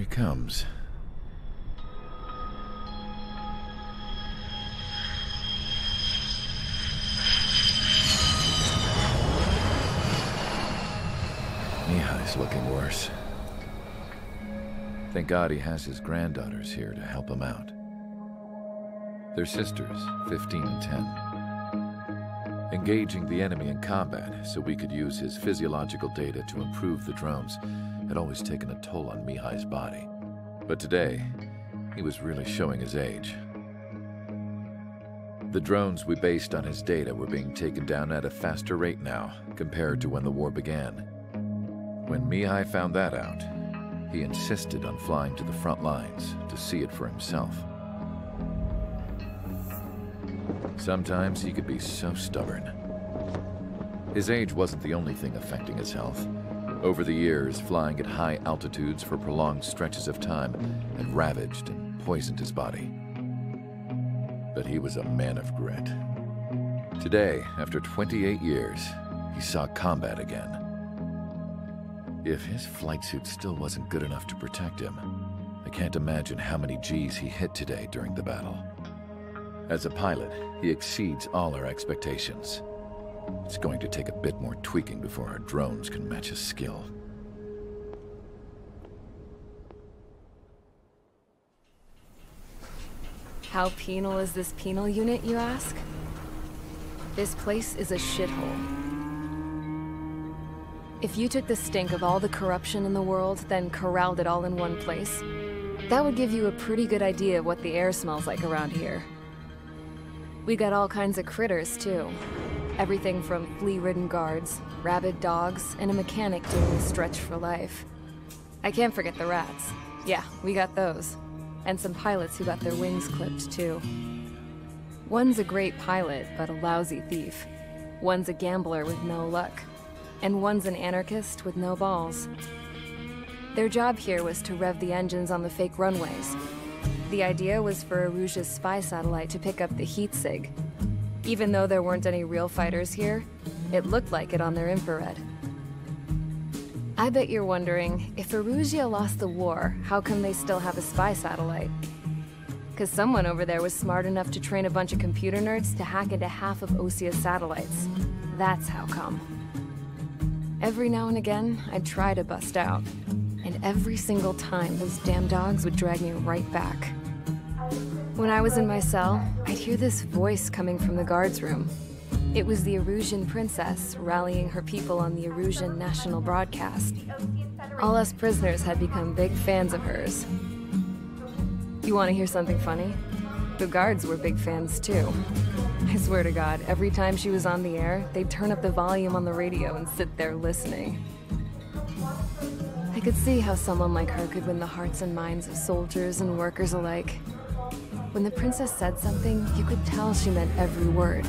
he comes. Mihai's looking worse. Thank God he has his granddaughters here to help him out. They're sisters, 15 and 10. Engaging the enemy in combat so we could use his physiological data to improve the drones had always taken a toll on Mihai's body. But today, he was really showing his age. The drones we based on his data were being taken down at a faster rate now compared to when the war began. When Mihai found that out, he insisted on flying to the front lines to see it for himself. Sometimes he could be so stubborn. His age wasn't the only thing affecting his health. Over the years, flying at high altitudes for prolonged stretches of time had ravaged and poisoned his body. But he was a man of grit. Today, after 28 years, he saw combat again. If his flight suit still wasn't good enough to protect him, I can't imagine how many Gs he hit today during the battle. As a pilot, he exceeds all our expectations. It's going to take a bit more tweaking before our drones can match his skill. How penal is this penal unit, you ask? This place is a shithole. If you took the stink of all the corruption in the world, then corralled it all in one place, that would give you a pretty good idea of what the air smells like around here. We got all kinds of critters, too. Everything from flea-ridden guards, rabid dogs, and a mechanic doing a stretch for life. I can't forget the rats. Yeah, we got those. And some pilots who got their wings clipped, too. One's a great pilot, but a lousy thief. One's a gambler with no luck. And one's an anarchist with no balls. Their job here was to rev the engines on the fake runways. The idea was for EVGA's spy satellite to pick up the heat sig. Even though there weren't any real fighters here, it looked like it on their infrared. I bet you're wondering, if EVGA lost the war, how come they still have a spy satellite? Because someone over there was smart enough to train a bunch of computer nerds to hack into half of Osia's satellites. That's how come. Every now and again, I'd try to bust out. And every single time, those damn dogs would drag me right back. When I was in my cell, I'd hear this voice coming from the guards room. It was the EVGAN princess rallying her people on the EVGAN national broadcast. All us prisoners had become big fans of hers. You want to hear something funny? The guards were big fans too. I swear to God, every time she was on the air, they'd turn up the volume on the radio and sit there listening. I could see how someone like her could win the hearts and minds of soldiers and workers alike. When the princess said something, you could tell she meant every word.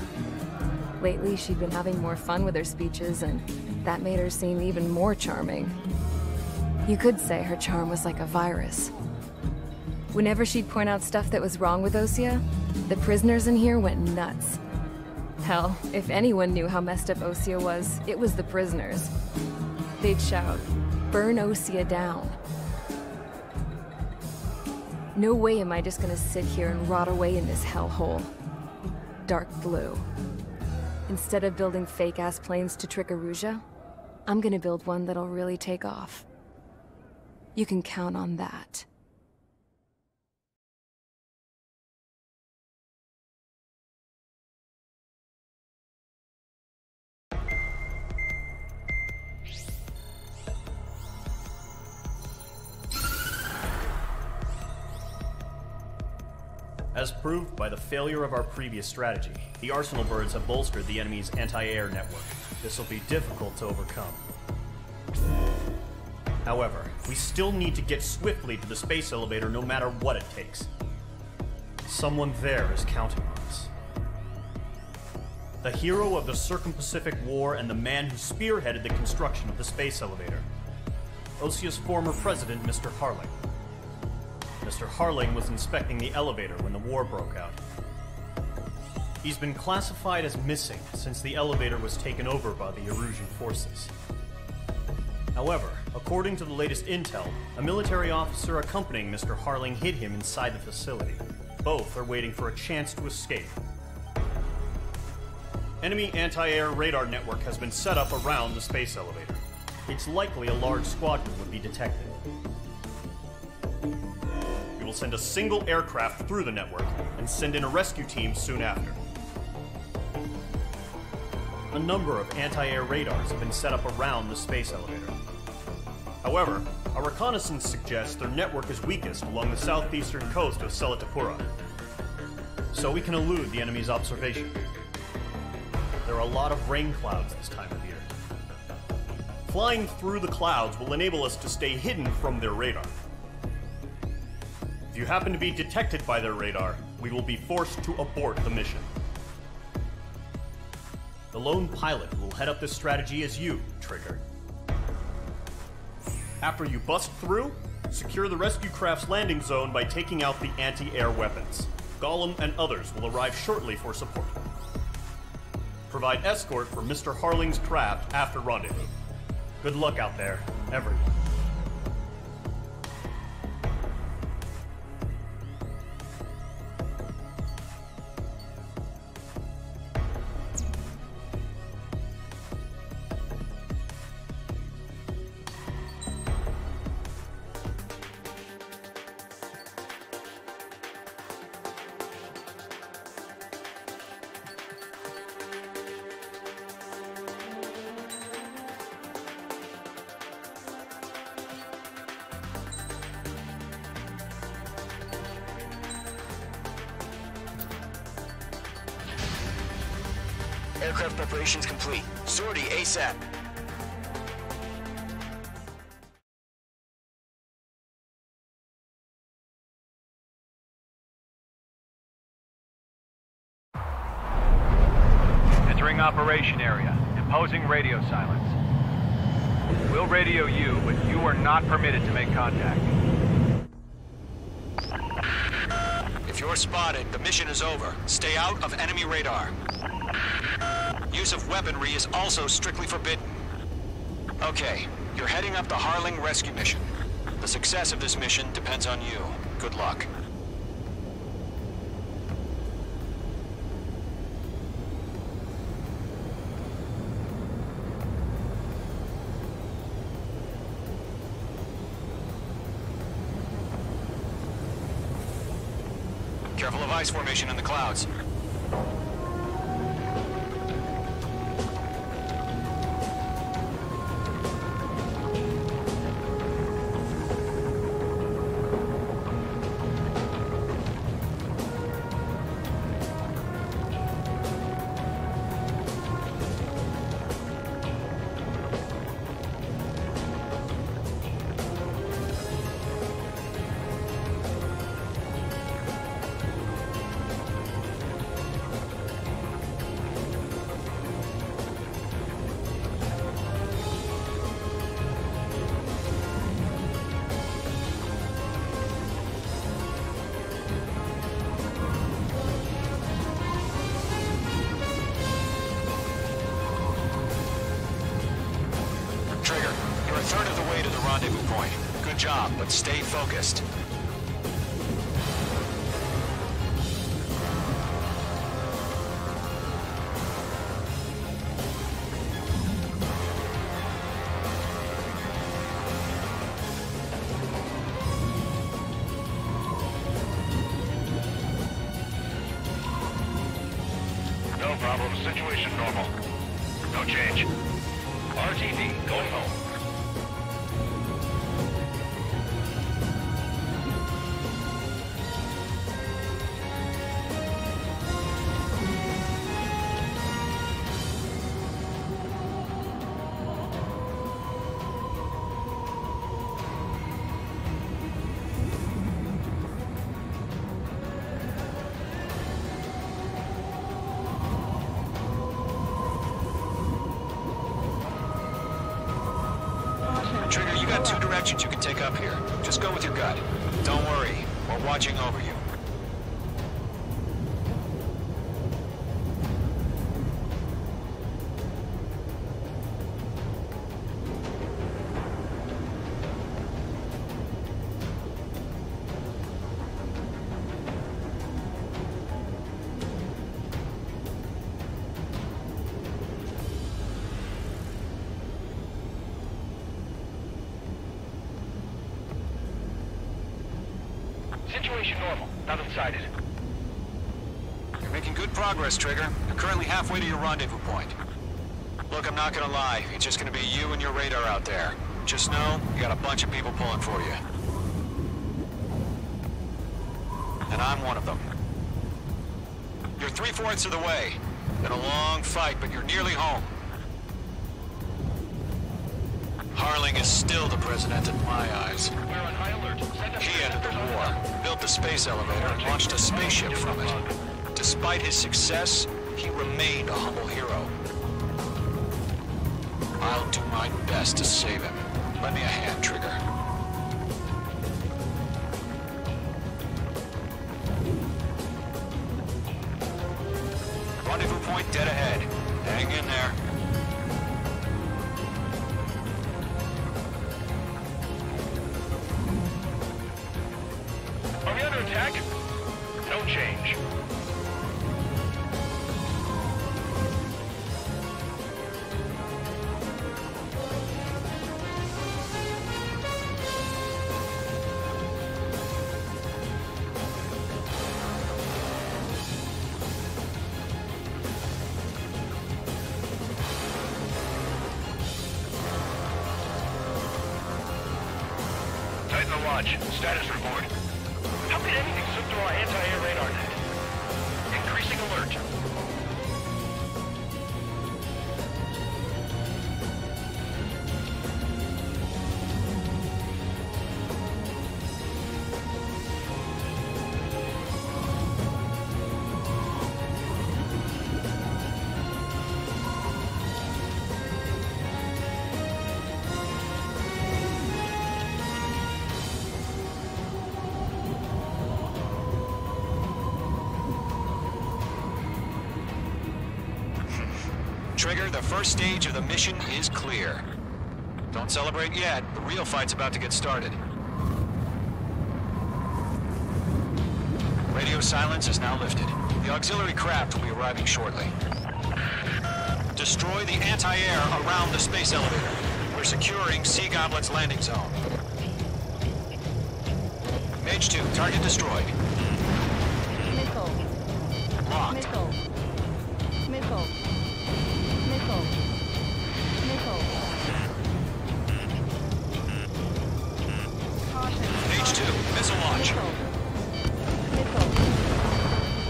Lately, she'd been having more fun with her speeches, and that made her seem even more charming. You could say her charm was like a virus. Whenever she'd point out stuff that was wrong with Osia, the prisoners in here went nuts. Hell, if anyone knew how messed up Osia was, it was the prisoners. They'd shout, "Burn Osia down." No way am I just gonna sit here and rot away in this hellhole. Dark blue. Instead of building fake-ass planes to trick EVGA, I'm gonna build one that'll really take off. You can count on that. As proved by the failure of our previous strategy, the Arsenal birds have bolstered the enemy's anti-air network. This will be difficult to overcome. However, we still need to get swiftly to the space elevator no matter what it takes. Someone there is counting on us. The hero of the Circum-Pacific War and the man who spearheaded the construction of the space elevator. Osia's former president, Mr. Harling. Mr. Harling was inspecting the elevator when the war broke out. He's been classified as missing since the elevator was taken over by the EVGAN forces. However, according to the latest intel, a military officer accompanying Mr. Harling hid him inside the facility. Both are waiting for a chance to escape. Enemy anti-air radar network has been set up around the space elevator. It's likely a large squadron would be detected. We will send a single aircraft through the network and send in a rescue team soon after. A number of anti-air radars have been set up around the space elevator. However, our reconnaissance suggests their network is weakest along the southeastern coast of Selatapura, so we can elude the enemy's observation. There are a lot of rain clouds this time of year. Flying through the clouds will enable us to stay hidden from their radar. If you happen to be detected by their radar, we will be forced to abort the mission. The lone pilot who will head up this strategy is you, Trigger. After you bust through, secure the rescue craft's landing zone by taking out the anti-air weapons. Gollum and others will arrive shortly for support. Provide escort for Mr. Harling's craft after rendezvous. Good luck out there, everyone. Aircraft preparations complete. Sortie ASAP. Entering operation area. Imposing radio silence. We'll radio you, but you are not permitted to make contact. If you're spotted, the mission is over. Stay out of enemy radar. Use of weaponry is also strictly forbidden. Okay, you're heading up the Harling rescue mission. The success of this mission depends on you. Good luck. Careful of ice formation in the clouds. You're a third of the way to the rendezvous point. Good job, but stay focused. No problem. Situation normal. No change. RTD, going home. Trigger, you got two directions you can take up here. Just go with your gut. Don't worry, we're watching over you. Situation normal. Nothing sighted. You're making good progress, Trigger. You're currently halfway to your rendezvous point. Look, I'm not gonna lie. It's just gonna be you and your radar out there. Just know, you got a bunch of people pulling for you. And I'm one of them. You're 3/4 of the way. Been a long fight, but you're nearly home. Harling is still the president in my eyes. We're on high alert. Send us He ended the war, built the space elevator, and launched a spaceship from it. Despite his success, he remained a humble hero. I'll do my best to save him. Lend me a hand, Trigger. Rendezvous point dead ahead. Hang in there. Are we under attack? No change. Tighten the watch. Status report. How could anything slip through our anti-air radar net? Increasing alert. Trigger, the first stage of the mission is clear. Don't celebrate yet. The real fight's about to get started. Radio silence is now lifted. The auxiliary craft will be arriving shortly. Destroy the anti-air around the space elevator. We're securing Sea Goblin's landing zone. Mage 2, target destroyed. Missile. Locked. Missile. Missile. Missile. Missile. Caution. Mage 2, missile launch. Missile. Missile.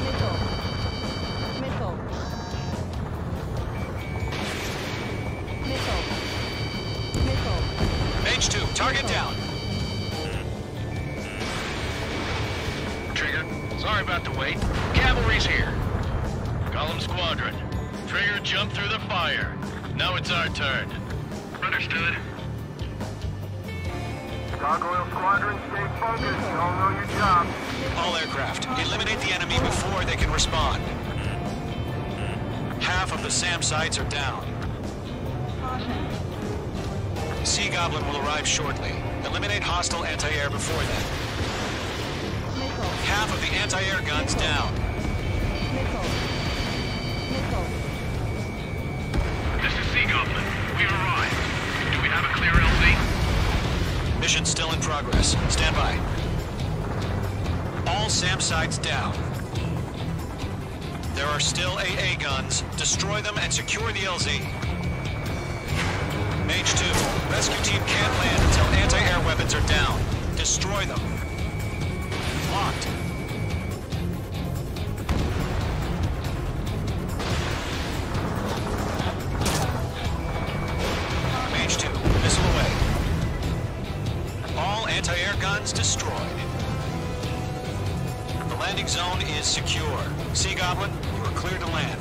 Missile. Missile. Missile. Missile. Mage 2, target down. Trigger, sorry about the wait. Cavalry's here. Column Squadron. Trigger jumped through the fire. Now it's our turn. Understood. Gargoyle Squadron, stay focused. You all know your job. All aircraft, eliminate the enemy before they can respond. Half of the SAM sites are down. Caution. Sea Goblin will arrive shortly. Eliminate hostile anti-air before then. Missile. Half of the anti-air guns down. Missile. Missile. This is Sea Goblin. We've arrived. Do we have a clear LZ? Mission still in progress. Stand by. All SAM sites down. There are still AA guns. Destroy them and secure the LZ. Mage 2, rescue team can't land until anti-air weapons are down. Destroy them. Locked. Mage 2, missile away. All anti-air guns destroyed. The landing zone is secure. Sea Goblin, you are clear to land.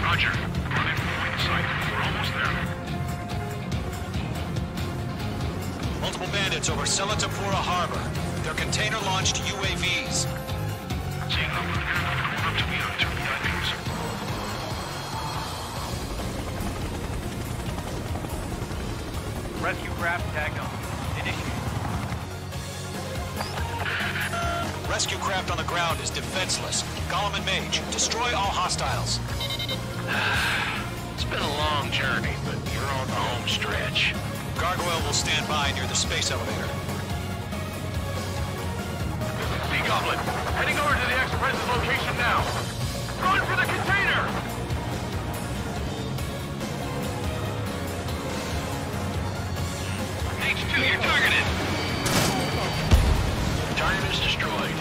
Roger. Running point sight. We're almost there. Multiple bandits over Selatapura Harbor. They're container-launched UAVs. Sea Goblin, going up to meet on 2 VIPs. Rescue craft tagged on. Initiate. Rescue craft on the ground is defenseless. Gollum and Mage, destroy all hostiles. It's been a long journey, but you're on the home stretch. Gargoyle will stand by near the space elevator. Sea Goblin, heading over to the Express's location now. Run for the container! H2, you're targeted. Target is destroyed.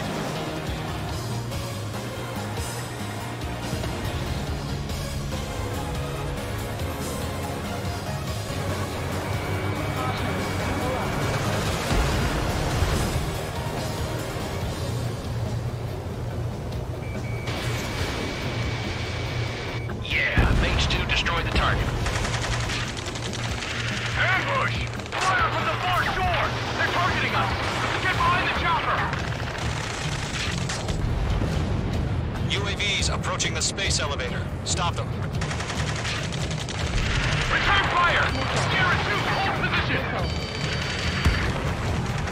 Yeah, H2 destroyed the target. Ambush! Fire from the far shore! They're targeting us! Get behind the chopper! UAVs approaching the space elevator. Stop them. Return fire! Sierra 2, hold position!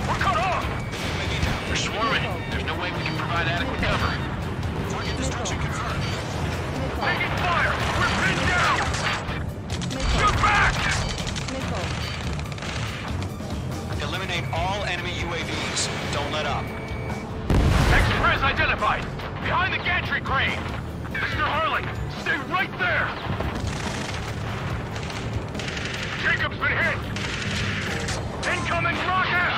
We're cut off! UAV down. They're swarming. There's no way we can provide adequate cover. Target destruction confirmed. Taking fire! We're pinned down! Shoot back! Missile. Eliminate all enemy UAVs. Don't let up. Express identified! Behind the gantry crane! Mr. Harling, stay right there! Jacob's been hit! Incoming rocket!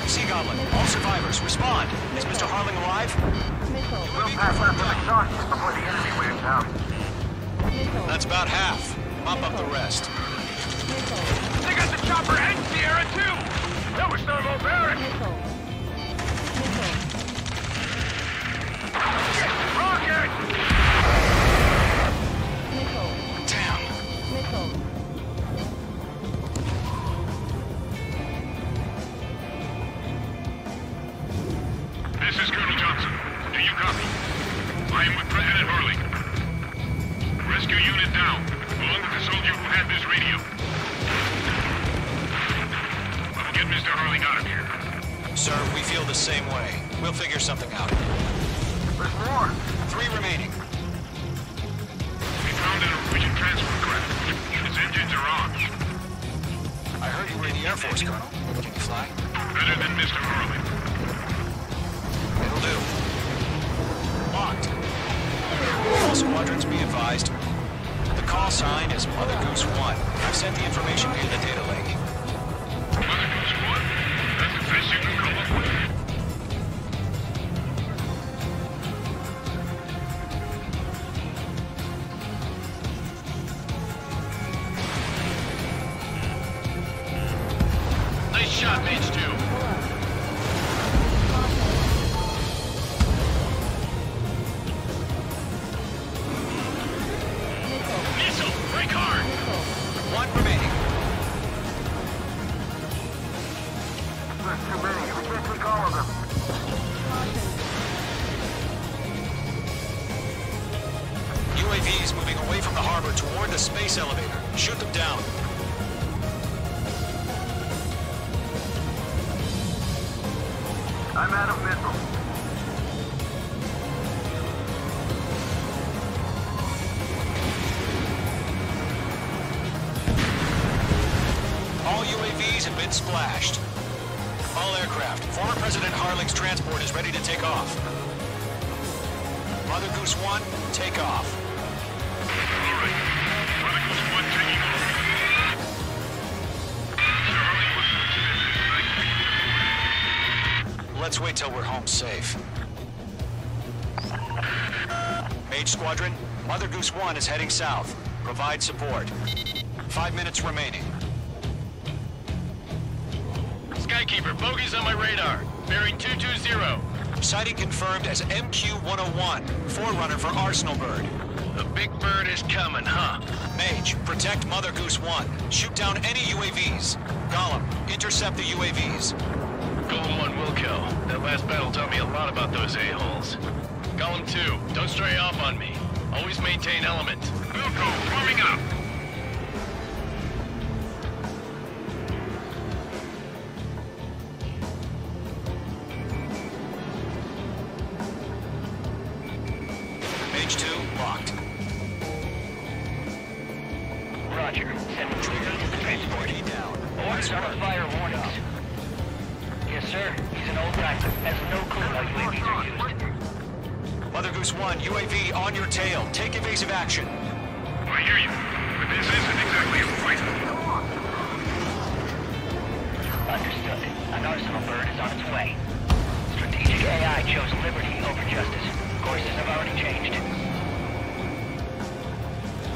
Sea Goblin, all survivors, respond. Is Mr. Harling alive? Missile. We'll pass left of exhaust before the enemy wears out. Missile. That's about half. Mop up the rest. Missile. They got the chopper and Sierra too! That was thermobaric! Missile. Missile. Rocket! Missile. Damn. Missile. This is Colonel Johnson. Do you copy? I am with President Harling. Rescue unit down, along with the soldier who had this radio. We'll get Mr. Harling out of here. Sir, we feel the same way. We'll figure something out. There's more. 3 remaining. We found a Norwegian transport craft. Its engines are on. I heard you were in the Air Force, Colonel. Can you fly? Better than Mr. Harling. It'll do. Locked. All squadrons be advised. The call sign is Mother Goose 1. I've sent the information via the data link. Mother Goose 1? That's the best you can come up with. Nice shot, H2. Missile, break hard. 1 remaining. There's too many. We can't take all of them. UAVs moving away from the harbor toward the space elevator. Shoot them down. I'm out of missiles. All UAVs have been splashed. All aircraft. Former President Harling's transport is ready to take off. Mother Goose 1, take off. All right. Mother Goose 1 taking off. Mr. Harling was fortunate. Let's wait till we're home safe. Mage Squadron, Mother Goose 1 is heading south. Provide support. 5 minutes remaining. Skykeeper, bogeys on my radar. Bearing 220. Sighting confirmed as MQ-101, forerunner for Arsenal Bird. The big bird is coming, huh? Mage, protect Mother Goose 1. Shoot down any UAVs. Gollum, intercept the UAVs. Golem 1 will kill. That last battle taught me a lot about those a-holes. Golem 2, don't stray off on me. Always maintain element. Wilco, warming up. Mage 2, locked. Roger. Send triggers to transport. UAV down. Orders are fire warnings. Sir, he's an old timer. Has no clue how UAVs are used. Mother Goose 1, UAV on your tail. Take evasive action. I hear you, but this isn't exactly a fight. Understood. An arsenal bird is on its way. Strategic AI chose liberty over justice. Courses have already changed.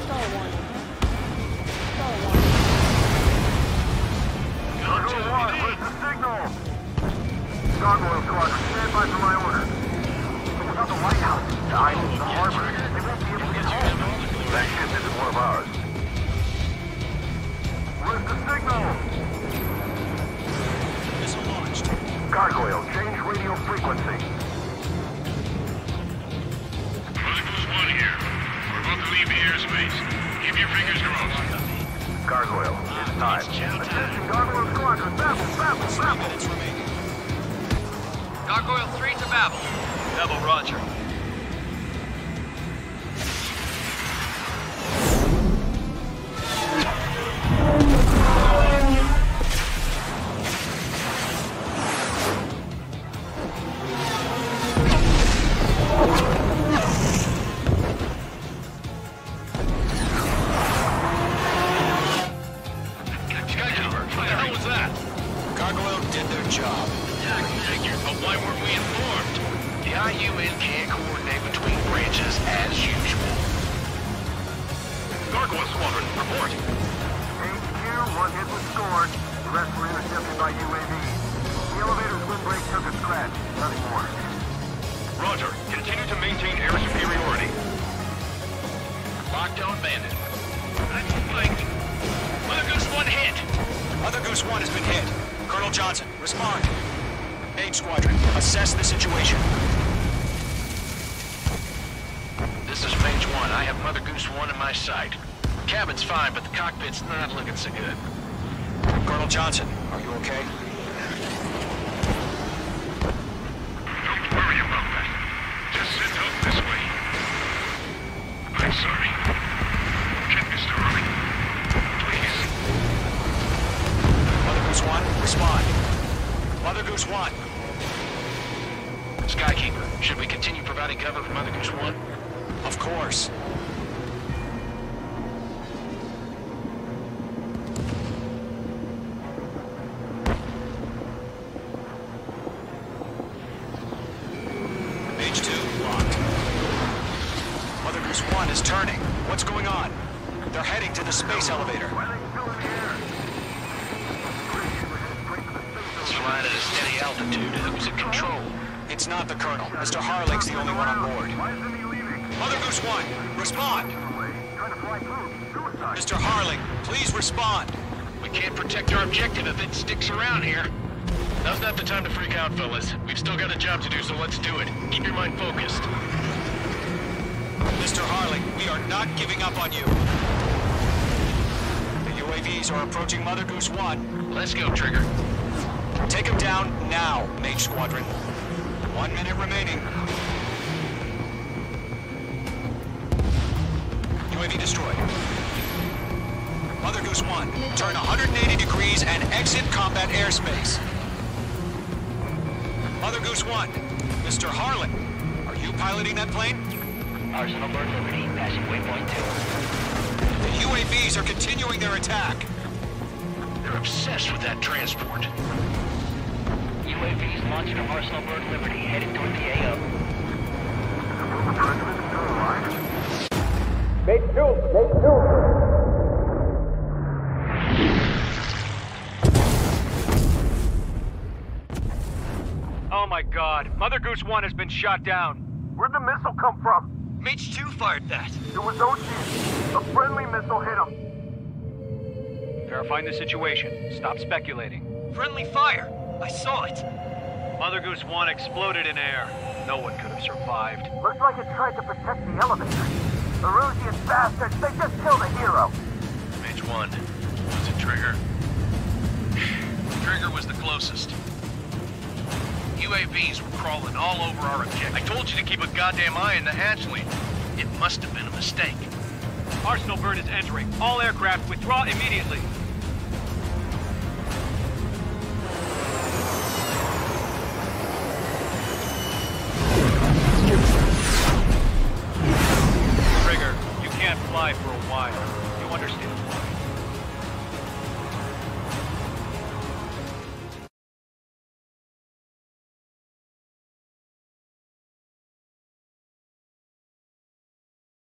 Star warning. Star warning. Control 1, where's the signal? Gargoyle Squadron, stand by for my order. Without the White House, the island, the harbor, they won't be able to get home. That ship isn't one of ours. Where's the signal? Missile launched. Gargoyle, change radio frequency. Mother Goose 1 here. We're about to leave the airspace. Keep your fingers crossed. Gargoyle, it's time. Attention, Gargoyle Squadron, babble. 3 minutes remaining. Gargoyle 3 to Babel. Babel, roger. Gargoyle did their job. But why weren't we informed? The IUN can't coordinate between branches as usual. Gargoyle Squadron, report. HQ, one hit was scored. The rest were intercepted by UAV. The elevator's windbreak took a scratch. Nothing more. Roger. Continue to maintain air superiority. Lockdown bandit. That's like... Mother Goose 1 hit. Mother Goose 1 has been hit. Colonel Johnson, respond. H Squadron, assess the situation. This is Mage 1. I have Mother Goose 1 in my sight. Cabin's fine, but the cockpit's not looking so good. Colonel Johnson, are you okay? Don't worry about that. Just sit up this way. I'm sorry. Get Mr. Hurley. Please. Mother Goose 1, respond. Mother Goose 1. Skykeeper, should we continue providing cover for Mother Goose 1? Of course. Mage 2, locked. Mother Goose 1 is turning. What's going on? They're heading to the space elevator. Why are they still in the air? It's flying at a steady altitude. Who's in control? It's not the Colonel. Mr. Harling's the only one on board. Why isn't he leaving? Mother Goose 1, respond! Trying to fly through. Suicide. Mr. Harling, please respond. We can't protect our objective if it sticks around here. Now's not the time to freak out, fellas. We've still got a job to do, so let's do it. Keep your mind focused. Mr. Harling, we are not giving up on you. The UAVs are approaching Mother Goose 1. Let's go, Trigger. Take him down now, Mage Squadron. 1 minute remaining. UAV destroyed. Mother Goose 1, turn 180 degrees and exit combat airspace. Mother Goose 1, Mr. Harlan, are you piloting that plane? Arsenal Bird Liberty, passing waypoint 2. The UAVs are continuing their attack. They're obsessed with that transport. UAVs launched from Arsenal Bird Liberty, headed toward the AO. The president still alive? Oh my god. Mother Goose 1 has been shot down. Where'd the missile come from? Mage 2 fired that. It was Ocean. A friendly missile hit him. Verifying the situation. Stop speculating. Friendly fire. I saw it. Mother Goose 1 exploded in air. No one could have survived. Looks like it tried to protect the elevator. The Rusian bastards, they just killed a hero. Mage 1. Was it Trigger? Trigger was the closest. UAVs were crawling all over our objective. I told you to keep a goddamn eye on the hatchling. It must have been a mistake. Arsenal Bird is entering. All aircraft withdraw immediately. lie for a while. You understand why.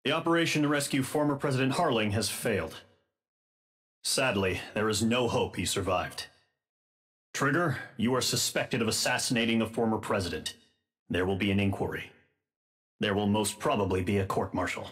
The operation to rescue former President Harling has failed. Sadly, there is no hope he survived. Trigger, you are suspected of assassinating a former president. There will be an inquiry. There will most probably be a court-martial.